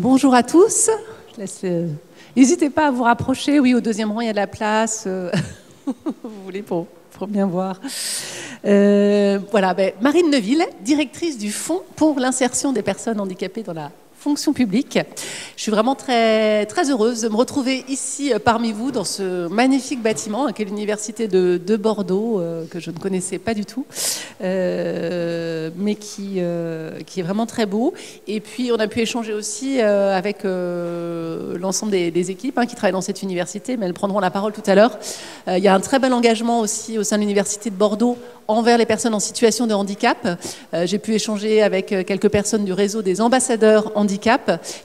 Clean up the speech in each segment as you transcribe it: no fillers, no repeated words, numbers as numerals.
Bonjour à tous. N'hésitez pas à vous rapprocher. Oui, au deuxième rang, il y a de la place. Vous voulez pour bien voir. Voilà, Marine Neuville, directrice du Fonds pour l'insertion des personnes handicapées dans la fonction publique. Je suis vraiment très heureuse de me retrouver ici parmi vous dans ce magnifique bâtiment qui est l'université de Bordeaux, que je ne connaissais pas du tout, mais qui est vraiment très beau. Et puis on a pu échanger aussi avec l'ensemble des équipes qui travaillent dans cette université, mais elles prendront la parole tout à l'heure. Il y a un très bel engagement aussi au sein de l'université de Bordeaux envers les personnes en situation de handicap. J'ai pu échanger avec quelques personnes du réseau des ambassadeurs handicap,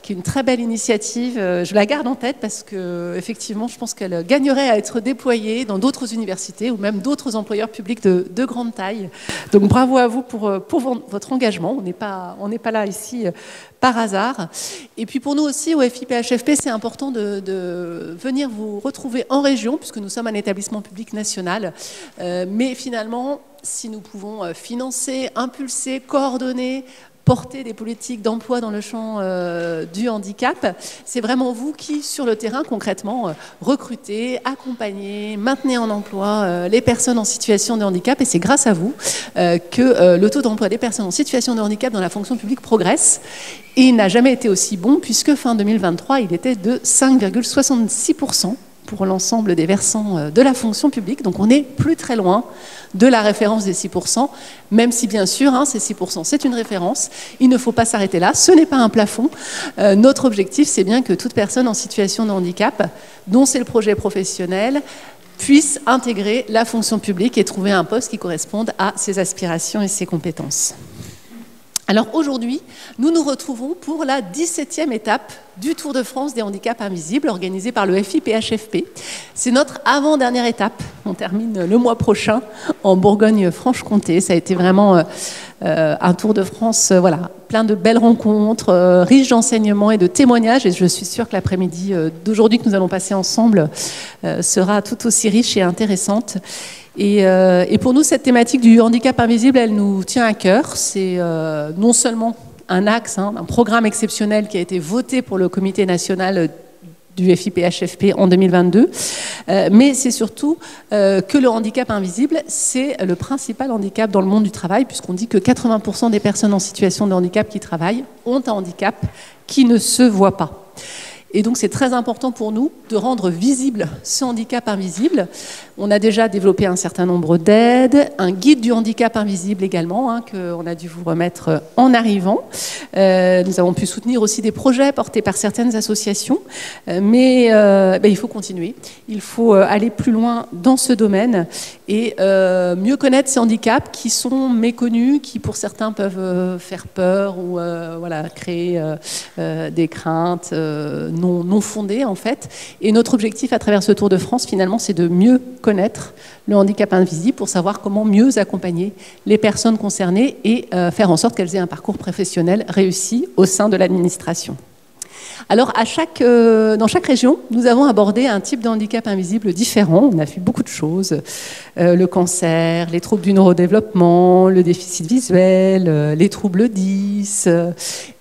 qui est une très belle initiative. Je la garde en tête parce que, effectivement, je pense qu'elle gagnerait à être déployée dans d'autres universités ou même d'autres employeurs publics de grande taille. Donc bravo à vous pour votre engagement. On n'est pas là ici par hasard. Et puis pour nous aussi, au FIPHFP, c'est important de venir vous retrouver en région, puisque nous sommes un établissement public national. Mais finalement, si nous pouvons financer, impulser, coordonner, porter des politiques d'emploi dans le champ du handicap, c'est vraiment vous qui, sur le terrain, concrètement, recrutez, accompagnez, maintenez en emploi les personnes en situation de handicap. Et c'est grâce à vous que le taux d'emploi des personnes en situation de handicap dans la fonction publique progresse. Et il n'a jamais été aussi bon, puisque fin 2023, il était de 5,66% pour l'ensemble des versants de la fonction publique. Donc on n'est plus très loin de la référence des 6%, même si bien sûr, ces 6%, c'est une référence. Il ne faut pas s'arrêter là, ce n'est pas un plafond. Notre objectif, c'est bien que toute personne en situation de handicap, dont c'est le projet professionnel, puisse intégrer la fonction publique et trouver un poste qui corresponde à ses aspirations et ses compétences. Alors aujourd'hui, nous nous retrouvons pour la 17e étape du Tour de France des handicaps invisibles organisé par le FIPHFP. C'est notre avant-dernière étape. On termine le mois prochain en Bourgogne-Franche-Comté. Ça a été vraiment un Tour de France plein de belles rencontres, riche d'enseignements et de témoignages. Et je suis sûre que l'après-midi d'aujourd'hui que nous allons passer ensemble sera tout aussi riche et intéressante. Et pour nous, cette thématique du handicap invisible, elle nous tient à cœur. C'est non seulement un axe, un programme exceptionnel qui a été voté pour le comité national du FIPHFP en 2022, mais c'est surtout que le handicap invisible, c'est le principal handicap dans le monde du travail, puisqu'on dit que 80% des personnes en situation de handicap qui travaillent ont un handicap qui ne se voit pas. Et donc c'est très important pour nous de rendre visible ce handicap invisible. On a déjà développé un certain nombre d'aides, un guide du handicap invisible également, qu'on a dû vous remettre en arrivant. Nous avons pu soutenir aussi des projets portés par certaines associations, mais il faut continuer. Il faut aller plus loin dans ce domaine et mieux connaître ces handicaps qui sont méconnus, qui pour certains peuvent faire peur ou créer des craintes non fondées en fait. Et notre objectif à travers ce Tour de France, finalement, c'est de mieux connaître le handicap invisible pour savoir comment mieux accompagner les personnes concernées et faire en sorte qu'elles aient un parcours professionnel réussi au sein de l'administration. Alors, dans chaque région, nous avons abordé un type de handicap invisible différent. On a fait beaucoup de choses. Le cancer, les troubles du neurodéveloppement, le déficit visuel, les troubles 10.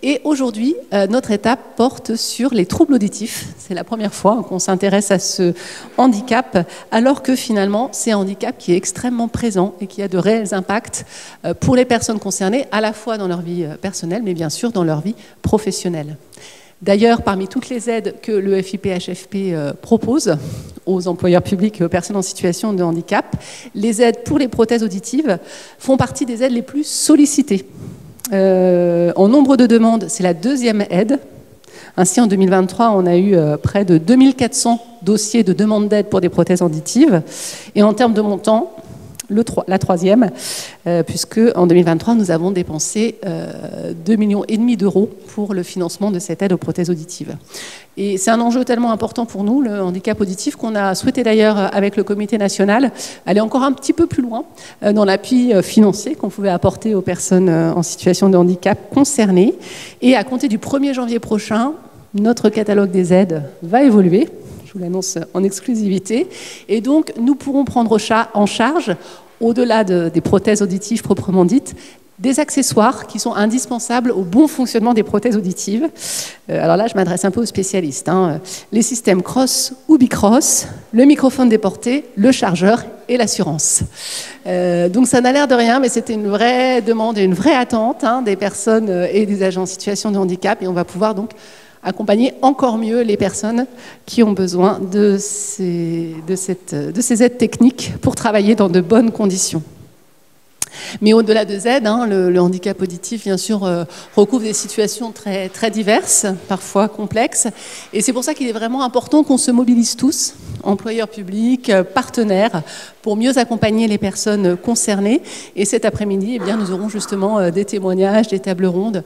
Et aujourd'hui, notre étape porte sur les troubles auditifs. C'est la première fois qu'on s'intéresse à ce handicap, alors que finalement, c'est un handicap qui est extrêmement présent et qui a de réels impacts pour les personnes concernées, à la fois dans leur vie personnelle, mais bien sûr dans leur vie professionnelle. D'ailleurs, parmi toutes les aides que le FIPHFP propose aux employeurs publics et aux personnes en situation de handicap, les aides pour les prothèses auditives font partie des aides les plus sollicitées. En nombre de demandes, c'est la deuxième aide. Ainsi, en 2023, on a eu près de 2400 dossiers de demande d'aide pour des prothèses auditives. Et en termes de montant, la troisième, puisque en 2023, nous avons dépensé 2,5 millions d'euros pour le financement de cette aide aux prothèses auditives. Et c'est un enjeu tellement important pour nous, le handicap auditif, qu'on a souhaité d'ailleurs, avec le comité national, aller encore un petit peu plus loin dans l'appui financier qu'on pouvait apporter aux personnes en situation de handicap concernées. Et à compter du 1er janvier prochain, notre catalogue des aides va évoluer. Je vous l'annonce en exclusivité. Et donc, nous pourrons prendre en charge, au-delà des prothèses auditives proprement dites, des accessoires qui sont indispensables au bon fonctionnement des prothèses auditives. Alors là, je m'adresse un peu aux spécialistes. Les systèmes cross ou bicross, le microphone déporté, le chargeur et l'assurance. Donc ça n'a l'air de rien, mais c'était une vraie demande et une vraie attente des personnes et des agents en situation de handicap. Et on va pouvoir donc accompagner encore mieux les personnes qui ont besoin de ces aides techniques pour travailler dans de bonnes conditions. Mais au-delà de Z, le handicap auditif, bien sûr, recouvre des situations très, très diverses, parfois complexes. Et c'est pour ça qu'il est vraiment important qu'on se mobilise tous, employeurs publics, partenaires, pour mieux accompagner les personnes concernées. Et cet après-midi, nous aurons justement des témoignages, des tables rondes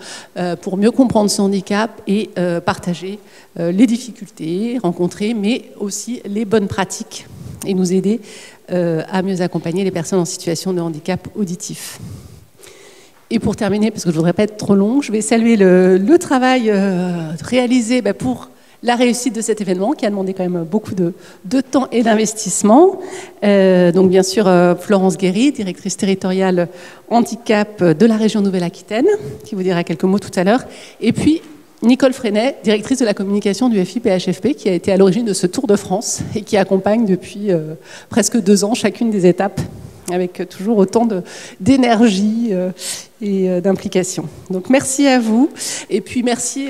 pour mieux comprendre ce handicap et partager les difficultés rencontrées, mais aussi les bonnes pratiques et nous aider à mieux accompagner les personnes en situation de handicap auditif. Et pour terminer, parce que je ne voudrais pas être trop longue, je vais saluer le travail réalisé pour la réussite de cet événement, qui a demandé quand même beaucoup de temps et d'investissement. Donc bien sûr, Florence Guéry, directrice territoriale handicap de la région Nouvelle-Aquitaine, qui vous dira quelques mots tout à l'heure. Et puis, Nicole Freinet, directrice de la communication du FIPHFP, qui a été à l'origine de ce Tour de France et qui accompagne depuis presque 2 ans chacune des étapes, avec toujours autant d'énergie et d'implication. Donc merci à vous, et puis merci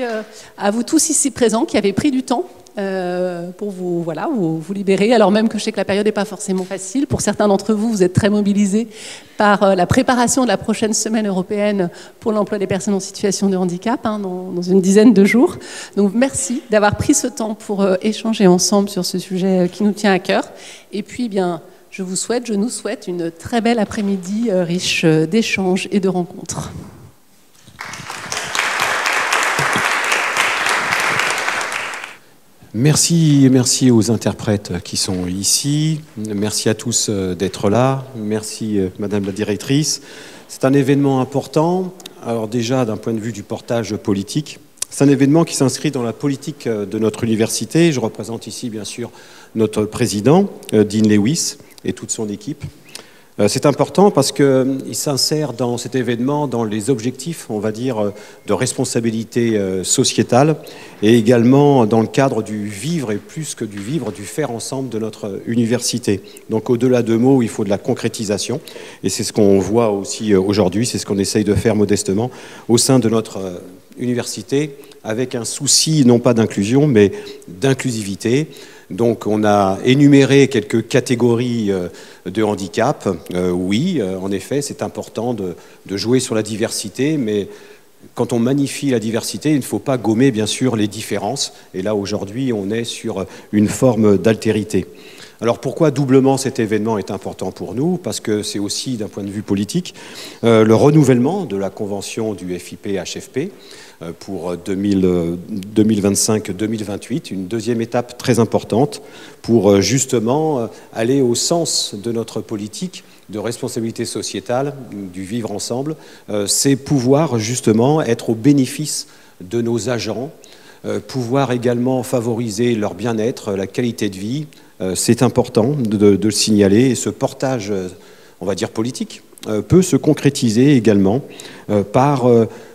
à vous tous ici présents qui avez pris du temps pour vous libérer, alors même que je sais que la période n'est pas forcément facile. Pour certains d'entre vous, vous êtes très mobilisés par la préparation de la prochaine semaine européenne pour l'emploi des personnes en situation de handicap, dans une dizaine de jours. Donc merci d'avoir pris ce temps pour échanger ensemble sur ce sujet qui nous tient à cœur. Et puis, je nous souhaite une très belle après-midi riche d'échanges et de rencontres. Merci aux interprètes qui sont ici. Merci à tous d'être là. Merci Madame la directrice. C'est un événement important. Alors déjà, d'un point de vue du portage politique, c'est un événement qui s'inscrit dans la politique de notre université. Je représente ici, bien sûr, notre président, Dean Lewis, et toute son équipe. C'est important parce qu'il s'insère dans cet événement dans les objectifs, on va dire, de responsabilité sociétale et également dans le cadre du vivre et plus que du vivre, du faire ensemble de notre université. Donc au-delà de mots, il faut de la concrétisation et c'est ce qu'on voit aussi aujourd'hui, c'est ce qu'on essaye de faire modestement au sein de notre université avec un souci non pas d'inclusion mais d'inclusivité. Donc on a énuméré quelques catégories de handicap. Oui, en effet, c'est important de jouer sur la diversité, mais quand on magnifie la diversité, il ne faut pas gommer bien sûr les différences. Et là aujourd'hui, on est sur une forme d'altérité. Alors pourquoi doublement cet événement est important pour nous? Parce que c'est aussi d'un point de vue politique le renouvellement de la convention du FIPHFP pour 2025-2028, une deuxième étape très importante pour justement aller au sens de notre politique de responsabilité sociétale, du vivre ensemble, c'est pouvoir justement être au bénéfice de nos agents, pouvoir également favoriser leur bien-être, la qualité de vie. C'est important de le signaler et ce portage, on va dire politique, peut se concrétiser également par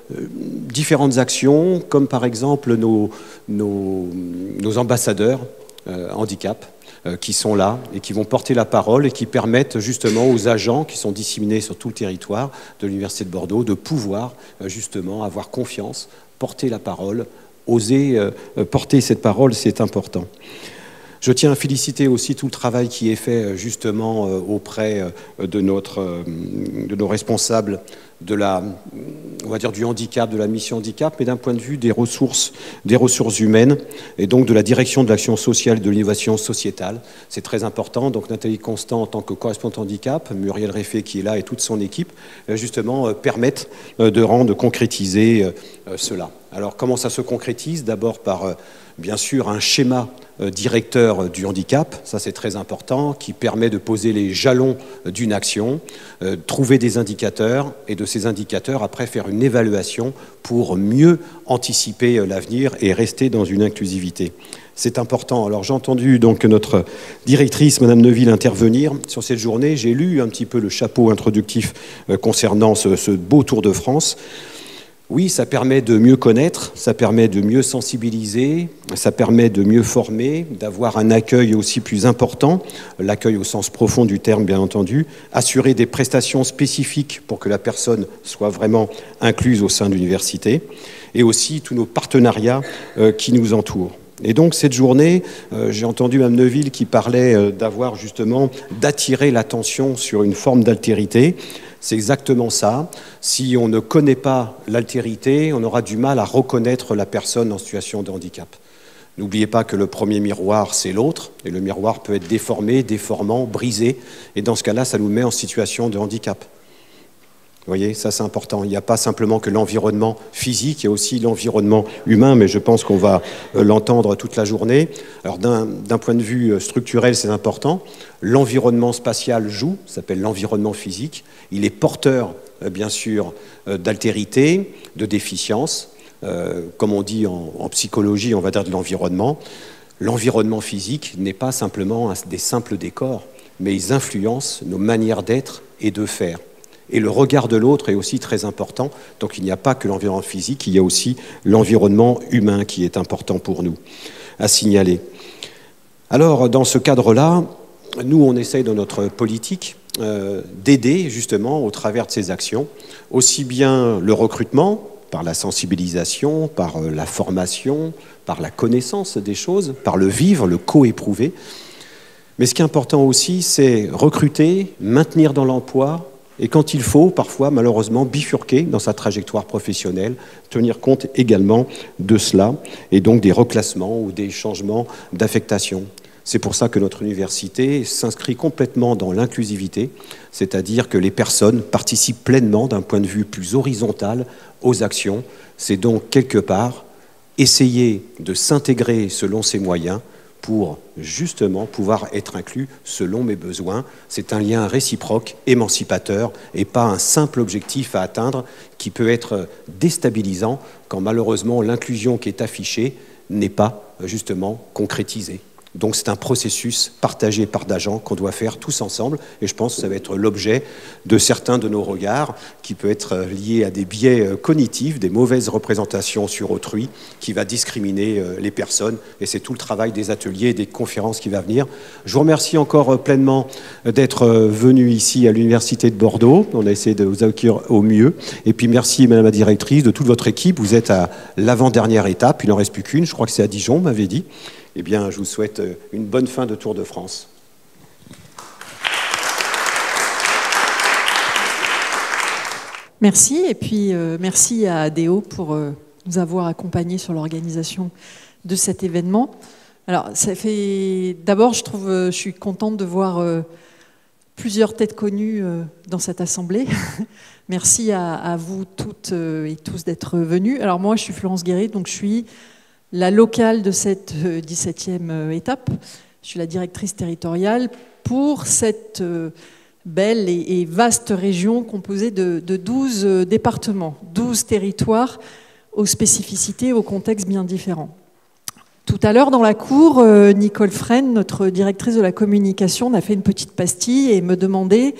différentes actions, comme par exemple nos ambassadeurs handicap qui sont là et qui vont porter la parole et qui permettent justement aux agents qui sont disséminés sur tout le territoire de l'Université de Bordeaux de pouvoir justement avoir confiance, porter la parole, oser porter cette parole, c'est important. Je tiens à féliciter aussi tout le travail qui est fait justement auprès de nos responsables on va dire du handicap, de la mission handicap, mais d'un point de vue des ressources humaines et donc de la direction de l'action sociale et de l'innovation sociétale. C'est très important. Donc Nathalie Constant en tant que correspondante handicap, Muriel Réfé qui est là et toute son équipe, justement permettent de concrétiser cela. Alors comment ça se concrétise? D'abord par, bien sûr, un schéma directeur du handicap, ça c'est très important, qui permet de poser les jalons d'une action, trouver des indicateurs et de ces indicateurs après faire une évaluation pour mieux anticiper l'avenir et rester dans une inclusivité. C'est important. Alors j'ai entendu donc notre directrice, Madame Neuville, intervenir sur cette journée. J'ai lu un petit peu le chapeau introductif concernant ce beau Tour de France. Oui, ça permet de mieux connaître, ça permet de mieux sensibiliser, ça permet de mieux former, d'avoir un accueil aussi plus important, l'accueil au sens profond du terme bien entendu, assurer des prestations spécifiques pour que la personne soit vraiment incluse au sein de l'université, et aussi tous nos partenariats qui nous entourent. Et donc cette journée, j'ai entendu Mme Neuville qui parlait d'avoir justement, d'attirer l'attention sur une forme d'altérité. C'est exactement ça. Si on ne connaît pas l'altérité, on aura du mal à reconnaître la personne en situation de handicap. N'oubliez pas que le premier miroir, c'est l'autre, et le miroir peut être déformé, déformant, brisé, et dans ce cas-là, ça nous met en situation de handicap. Vous voyez, ça c'est important. Il n'y a pas simplement que l'environnement physique, il y a aussi l'environnement humain, mais je pense qu'on va l'entendre toute la journée. Alors d'un point de vue structurel, c'est important. L'environnement spatial joue, ça s'appelle l'environnement physique. Il est porteur, bien sûr, d'altérité, de déficience. Comme on dit en psychologie, on va dire de l'environnement. L'environnement physique n'est pas simplement des simples décors, mais ils influencent nos manières d'être et de faire. Et le regard de l'autre est aussi très important. Donc il n'y a pas que l'environnement physique, il y a aussi l'environnement humain qui est important pour nous à signaler. Alors dans ce cadre-là, nous on essaye dans notre politique d'aider justement au travers de ces actions, aussi bien le recrutement, par la sensibilisation, par la formation, par la connaissance des choses, par le vivre, le co-éprouver. Mais ce qui est important aussi, c'est recruter, maintenir dans l'emploi, et quand il faut, parfois, malheureusement, bifurquer dans sa trajectoire professionnelle, tenir compte également de cela, et donc des reclassements ou des changements d'affectation. C'est pour ça que notre université s'inscrit complètement dans l'inclusivité, c'est-à-dire que les personnes participent pleinement d'un point de vue plus horizontal aux actions. C'est donc quelque part essayer de s'intégrer selon ses moyens pour justement pouvoir être inclus selon mes besoins. C'est un lien réciproque, émancipateur, et pas un simple objectif à atteindre qui peut être déstabilisant quand malheureusement l'inclusion qui est affichée n'est pas justement concrétisée. Donc c'est un processus partagé par d'agents qu'on doit faire tous ensemble, et je pense que ça va être l'objet de certains de nos regards, qui peut être lié à des biais cognitifs, des mauvaises représentations sur autrui, qui va discriminer les personnes, et c'est tout le travail des ateliers et des conférences qui va venir. Je vous remercie encore pleinement d'être venu ici à l'Université de Bordeaux. On a essayé de vous accueillir au mieux, et puis merci Madame la Directrice, de toute votre équipe. Vous êtes à l'avant-dernière étape, il n'en reste plus qu'une, je crois que c'est à Dijon, on m'avait dit. Eh bien, je vous souhaite une bonne fin de Tour de France. Merci, et puis merci à ADEO pour nous avoir accompagnés sur l'organisation de cet événement. Alors, ça fait... D'abord, je suis contente de voir plusieurs têtes connues dans cette assemblée. Merci à vous toutes et tous d'être venus. Alors moi, je suis Florence Guéret, donc je suis la locale de cette 17e étape. Je suis la directrice territoriale pour cette belle et vaste région composée de 12 départements, 12 territoires aux spécificités, aux contextes bien différents. Tout à l'heure, dans la cour, Nicole Fresne, notre directrice de la communication, a fait une petite pastille et me demandait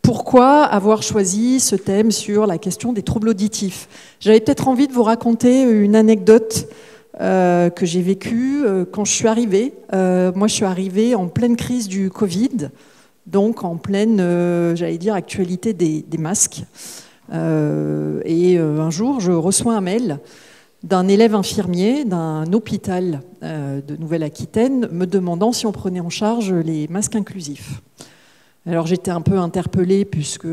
pourquoi avoir choisi ce thème sur la question des troubles auditifs. J'avais peut-être envie de vous raconter une anecdote que j'ai vécue quand je suis arrivée. Moi, je suis arrivée en pleine crise du Covid, donc en pleine, j'allais dire, actualité des masques. Et un jour, je reçois un mail d'un élève infirmier d'un hôpital de Nouvelle-Aquitaine me demandant si on prenait en charge les masques inclusifs. Alors j'étais un peu interpellée puisque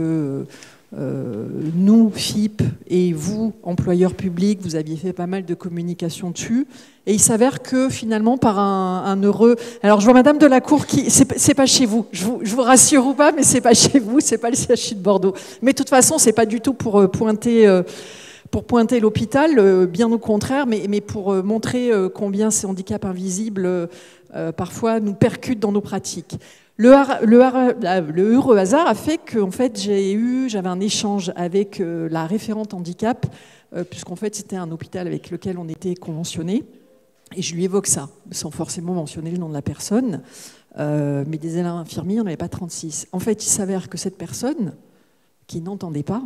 nous, FIP, et vous, employeurs publics, vous aviez fait pas mal de communication dessus. Et il s'avère que finalement, par un heureux... Alors je vois Madame Delacour qui... C'est pas chez vous, je vous rassure ou pas, mais c'est pas chez vous, c'est pas le CHU de Bordeaux. Mais de toute façon, c'est pas du tout pour pointer pour pointer l'hôpital, bien au contraire, mais pour montrer combien ces handicaps invisibles parfois nous percutent dans nos pratiques. Le heureux hasard a fait que en fait, j'avais un échange avec la référente handicap, puisqu'en fait c'était un hôpital avec lequel on était conventionné, et je lui évoque ça, sans forcément mentionner le nom de la personne, mais des élèves infirmiers, il n'y en avait pas 36. En fait, il s'avère que cette personne, qui n'entendait pas,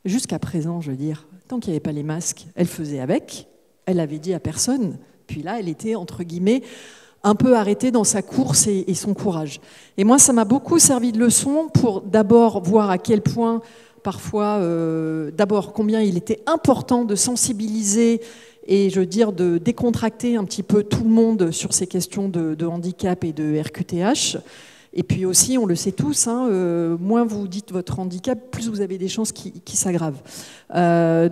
jusqu'à présent, je veux dire, tant qu'il n'y avait pas les masques, elle faisait avec, elle avait dit à personne, puis là, elle était, entre guillemets, un peu arrêtée dans sa course et son courage. Et moi, ça m'a beaucoup servi de leçon pour d'abord voir à quel point, parfois, d'abord combien il était important de sensibiliser et, je veux dire, de décontracter un petit peu tout le monde sur ces questions de handicap et de RQTH. Et puis aussi, on le sait tous, moins vous dites votre handicap, plus vous avez des chances qui s'aggravent.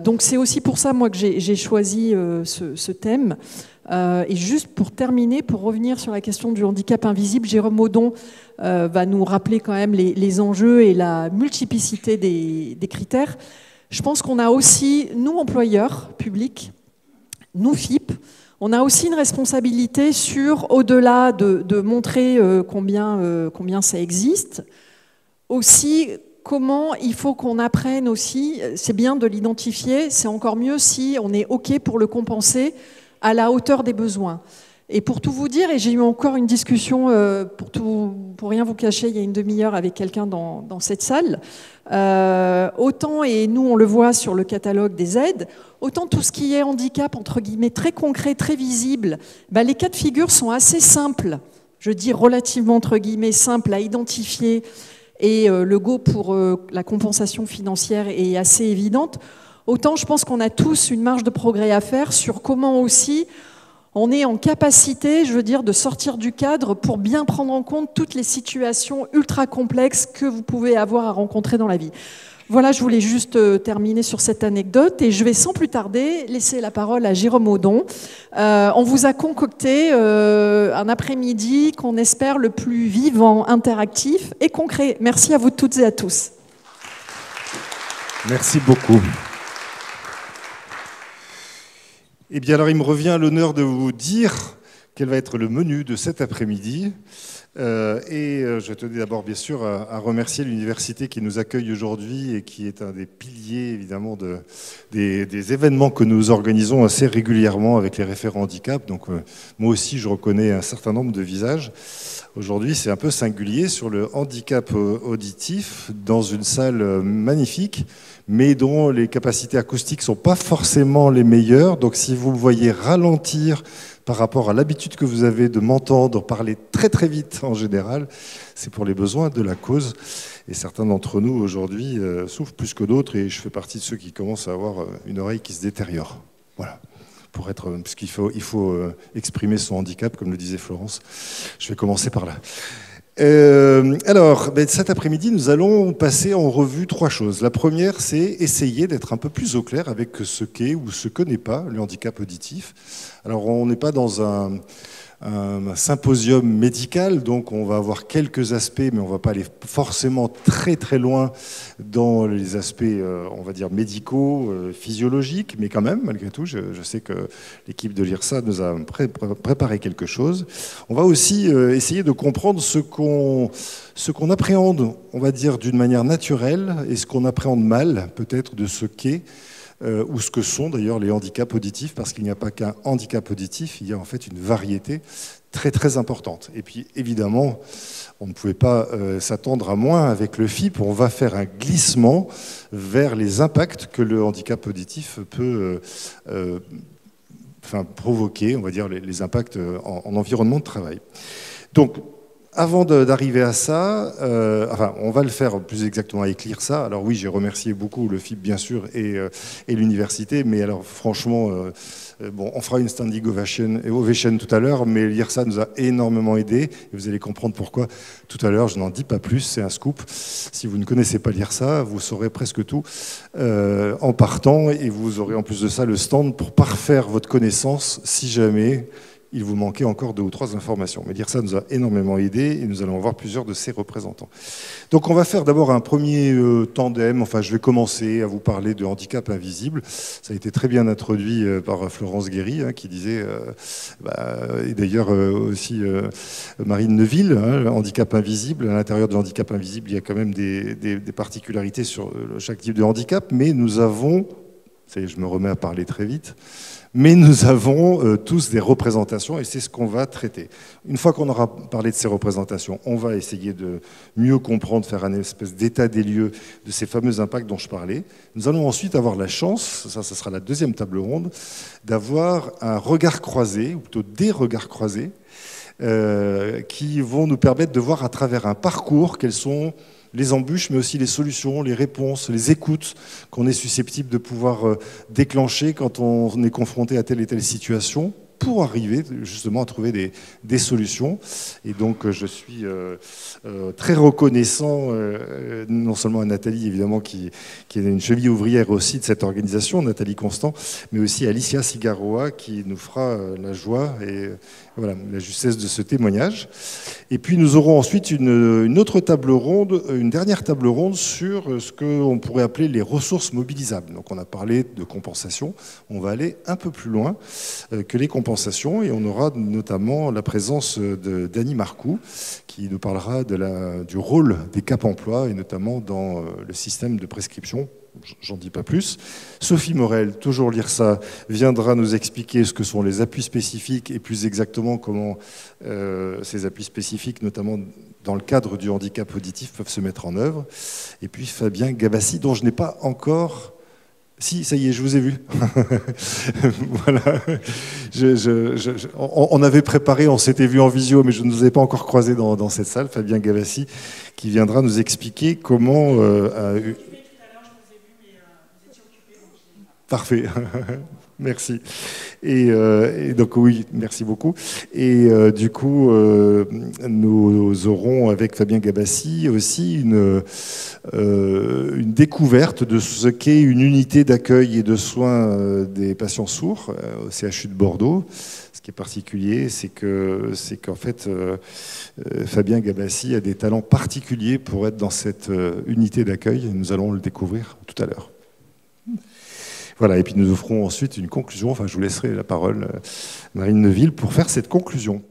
Donc c'est aussi pour ça, moi, que j'ai choisi ce thème. Et juste pour terminer, pour revenir sur la question du handicap invisible, Jérôme Audon va nous rappeler quand même les enjeux et la multiplicité des critères. Je pense qu'on a aussi, nous, employeurs publics, nous, FIP, on a aussi une responsabilité sur, au-delà de montrer combien ça existe, aussi comment il faut qu'on apprenne aussi, c'est bien de l'identifier, c'est encore mieux si on est OK pour le compenser à la hauteur des besoins. Et pour tout vous dire, et j'ai eu encore une discussion, pour rien vous cacher, il y a une demi-heure avec quelqu'un dans cette salle, autant, et nous on le voit sur le catalogue des aides, autant tout ce qui est handicap, entre guillemets, très concret, très visible, les cas de figure sont assez simples, je dis relativement, entre guillemets, simples à identifier, et le go pour la compensation financière est assez évidente. Autant je pense qu'on a tous une marge de progrès à faire sur comment aussi on est en capacité, je veux dire, de sortir du cadre pour bien prendre en compte toutes les situations ultra complexes que vous pouvez avoir à rencontrer dans la vie. Voilà, je voulais juste terminer sur cette anecdote et je vais sans plus tarder laisser la parole à Jérôme Audon. On vous a concocté un après-midi qu'on espère le plus vivant, interactif et concret. Merci à vous toutes et à tous. Merci beaucoup. Eh bien, alors, il me revient l'honneur de vous dire quel va être le menu de cet après-midi. Je tenais d'abord, bien sûr, à remercier l'université qui nous accueille aujourd'hui et qui est un des piliers, évidemment, des événements que nous organisons assez régulièrement avec les référents handicap. Donc, moi aussi, je reconnais un certain nombre de visages. Aujourd'hui, c'est un peu singulier sur le handicap auditif dans une salle magnifique, mais dont les capacités acoustiques ne sont pas forcément les meilleures. Donc si vous voyez ralentir par rapport à l'habitude que vous avez de m'entendre parler très très vite en général, c'est pour les besoins de la cause. Et certains d'entre nous aujourd'hui souffrent plus que d'autres, et je fais partie de ceux qui commencent à avoir une oreille qui se détériore. Voilà. Puisqu'il faut exprimer son handicap, comme le disait Florence. Je vais commencer par là. Cet après-midi, nous allons passer en revue 3 choses. La première, c'est essayer d'être un peu plus au clair avec ce qu'est ou ce que n'est pas le handicap auditif. Alors, on n'est pas dans un symposium médical, donc on va avoir quelques aspects, mais on ne va pas aller forcément très très loin dans les aspects, on va dire, médicaux, physiologiques, mais quand même, malgré tout, je sais que l'équipe de l'IRSA nous a préparé quelque chose. On va aussi essayer de comprendre ce qu'on appréhende, on va dire, d'une manière naturelle, et ce qu'on appréhende mal, peut-être, de ce qu'est ou ce que sont d'ailleurs les handicaps auditifs, parce qu'il n'y a pas qu'un handicap auditif, il y a en fait une variété très très importante. Et puis évidemment, on ne pouvait pas s'attendre à moins avec le FIP, on va faire un glissement vers les impacts que le handicap auditif peut provoquer, on va dire les impacts en environnement de travail. Donc, avant d'arriver à ça, on va le faire plus exactement avec l'IRSA. Alors oui, j'ai remercié beaucoup le FIP, bien sûr, et l'université, mais alors franchement, on fera une standing ovation tout à l'heure, mais l'IRSA nous a énormément aidés, et vous allez comprendre pourquoi tout à l'heure. Je n'en dis pas plus, c'est un scoop. Si vous ne connaissez pas l'IRSA, vous saurez presque tout en partant, et vous aurez en plus de ça le stand pour parfaire votre connaissance, si jamais il vous manquait encore 2 ou 3 informations. Mais dire ça nous a énormément aidé et nous allons voir plusieurs de ces représentants. Donc on va faire d'abord un premier tandem. Enfin, je vais commencer à vous parler de handicap invisible. Ça a été très bien introduit par Florence Guéry, hein, qui disait, et d'ailleurs aussi Marine Neuville, hein, handicap invisible. À l'intérieur de handicap invisible, il y a quand même des particularités sur chaque type de handicap, mais nous avons, ça y est, je me remets à parler très vite, mais nous avons tous des représentations et c'est ce qu'on va traiter. Une fois qu'on aura parlé de ces représentations, on va essayer de mieux comprendre, faire un espèce d'état des lieux de ces fameux impacts dont je parlais. Nous allons ensuite avoir la chance, ça sera la deuxième table ronde, d'avoir un regard croisé, ou plutôt des regards croisés, qui vont nous permettre de voir à travers un parcours quels sont les embûches, mais aussi les solutions, les réponses, les écoutes qu'on est susceptible de pouvoir déclencher quand on est confronté à telle et telle situation pour arriver justement à trouver des solutions. Et donc je suis très reconnaissant, non seulement à Nathalie évidemment qui est une cheville ouvrière aussi de cette organisation, Nathalie Constant, mais aussi à Alicia Cigarroa qui nous fera la joie et voilà, la justesse de ce témoignage. Et puis nous aurons ensuite une autre table ronde, une dernière table ronde sur ce qu'on pourrait appeler les ressources mobilisables. Donc on a parlé de compensation, on va aller un peu plus loin que les compensations et on aura notamment la présence d'Annie Marcoux qui nous parlera du rôle des Cap Emploi et notamment dans le système de prescription. J'en dis pas plus. Sophie Morel, toujours lire ça, viendra nous expliquer ce que sont les appuis spécifiques et plus exactement comment ces appuis spécifiques, notamment dans le cadre du handicap auditif, peuvent se mettre en œuvre. Et puis Fabien Gabassi, dont je n'ai pas encore... Si, ça y est, je vous ai vu. Voilà. On avait préparé, on s'était vu en visio, mais je ne vous ai pas encore croisé dans cette salle. Fabien Gavassi, qui viendra nous expliquer comment... Parfait. Merci. Et donc oui, merci beaucoup. Et du coup, nous aurons avec Fabien Gabassi aussi une découverte de ce qu'est une unité d'accueil et de soins des patients sourds au CHU de Bordeaux. Ce qui est particulier, c'est qu'en fait, Fabien Gabassi a des talents particuliers pour être dans cette unité d'accueil. Nous allons le découvrir tout à l'heure. Voilà, et puis nous offrons ensuite une conclusion. Enfin, je vous laisserai la parole, Marine Neuville, pour faire cette conclusion.